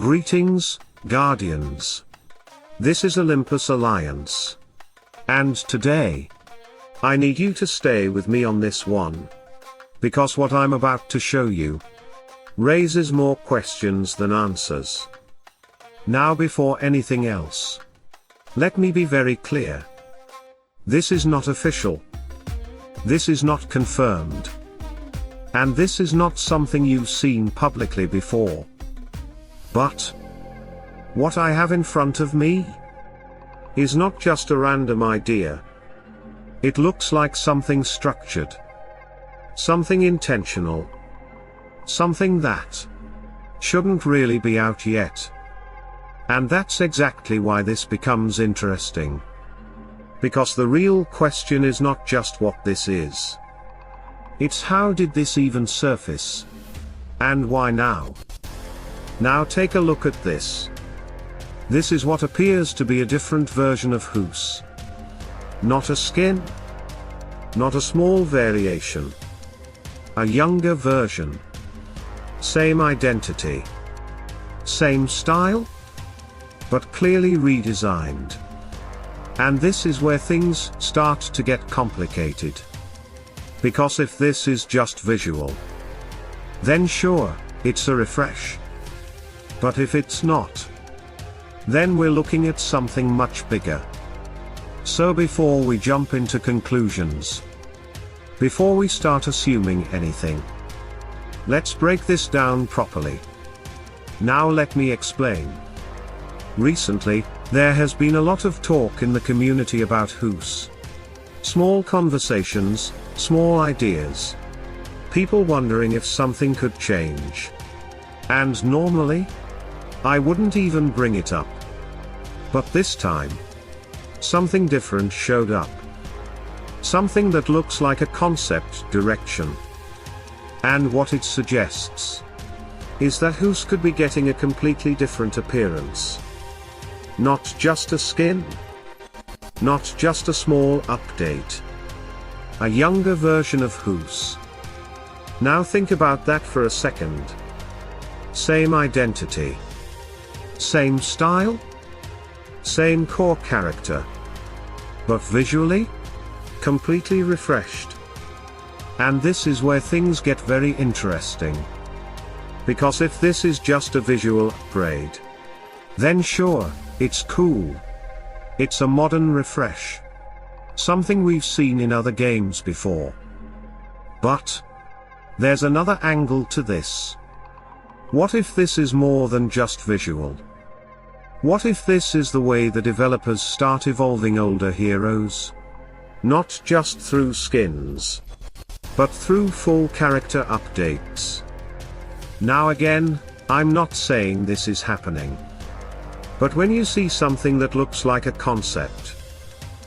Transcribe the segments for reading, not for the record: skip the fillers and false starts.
Greetings, Guardians. This is Olympus Alliance. And today, I need you to stay with me on this one. Because what I'm about to show you raises more questions than answers. Now, before anything else, let me be very clear. This is not official. This is not confirmed. And this is not something you've seen publicly before. But what I have in front of me is not just a random idea. It looks like something structured, something intentional, something that shouldn't really be out yet. And that's exactly why this becomes interesting. Because the real question is not just what this is. It's how did this even surface? And why now? Now take a look at this. This is what appears to be a different version of Guus. Not a skin. Not a small variation. A younger version. Same identity. Same style. But clearly redesigned. And this is where things start to get complicated. Because if this is just visual, then sure, it's a refresh. But if it's not, then we're looking at something much bigger. So before we jump into conclusions, before we start assuming anything, let's break this down properly. Now let me explain. Recently, there has been a lot of talk in the community about Guus. Small conversations, small ideas. People wondering if something could change. And normally, I wouldn't even bring it up. But this time, something different showed up. Something that looks like a concept direction. And what it suggests is that Guus could be getting a completely different appearance. Not just a skin. Not just a small update. A younger version of Guus. Now think about that for a second. Same identity. Same style? Same core character. But visually? Completely refreshed. And this is where things get very interesting. Because if this is just a visual upgrade, then sure, it's cool. It's a modern refresh. Something we've seen in other games before. But there's another angle to this. What if this is more than just visual? What if this is the way the developers start evolving older heroes? Not just through skins, but through full character updates. Now again, I'm not saying this is happening. But when you see something that looks like a concept,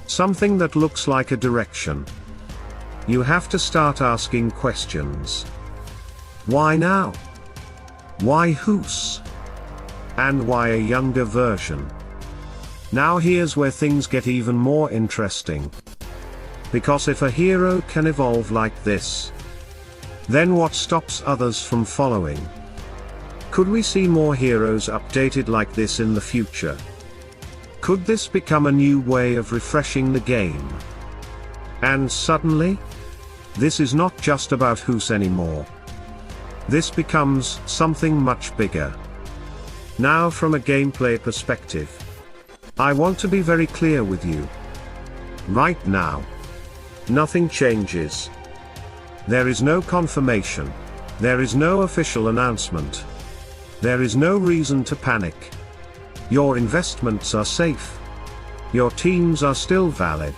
something that looks like a direction, you have to start asking questions. Why now? Why Guus? And why a younger version? Now here's where things get even more interesting. Because if a hero can evolve like this, then what stops others from following? Could we see more heroes updated like this in the future? Could this become a new way of refreshing the game? And suddenly, this is not just about Guus anymore. This becomes something much bigger. Now from a gameplay perspective, I want to be very clear with you. Right now, nothing changes. There is no confirmation. There is no official announcement. There is no reason to panic. Your investments are safe. Your teams are still valid.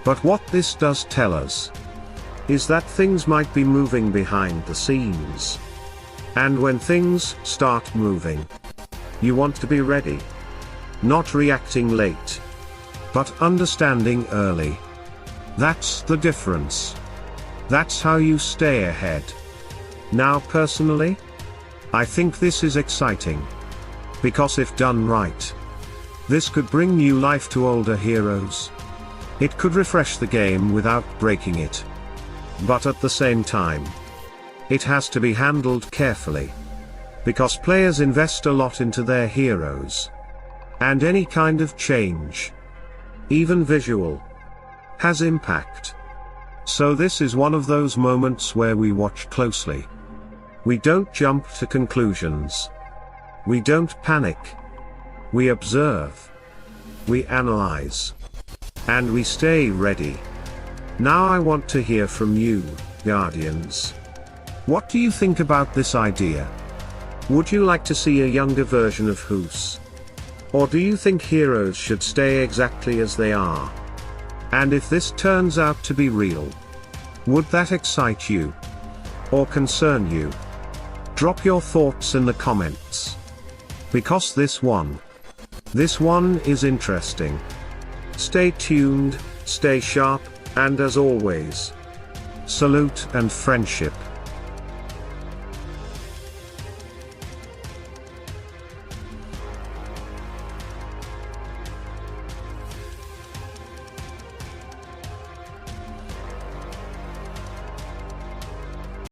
But what this does tell us is that things might be moving behind the scenes. And when things start moving, you want to be ready. Not reacting late, but understanding early. That's the difference. That's how you stay ahead. Now personally, I think this is exciting. Because if done right, this could bring new life to older heroes. It could refresh the game without breaking it. But at the same time, it has to be handled carefully. Because players invest a lot into their heroes. And any kind of change, even visual, has impact. So this is one of those moments where we watch closely. We don't jump to conclusions. We don't panic. We observe. We analyze. And we stay ready. Now I want to hear from you, Guardians. What do you think about this idea? Would you like to see a younger version of Guus? Or do you think heroes should stay exactly as they are? And if this turns out to be real, would that excite you? Or concern you? Drop your thoughts in the comments. Because this one is interesting. Stay tuned, stay sharp, and as always, salute and friendship.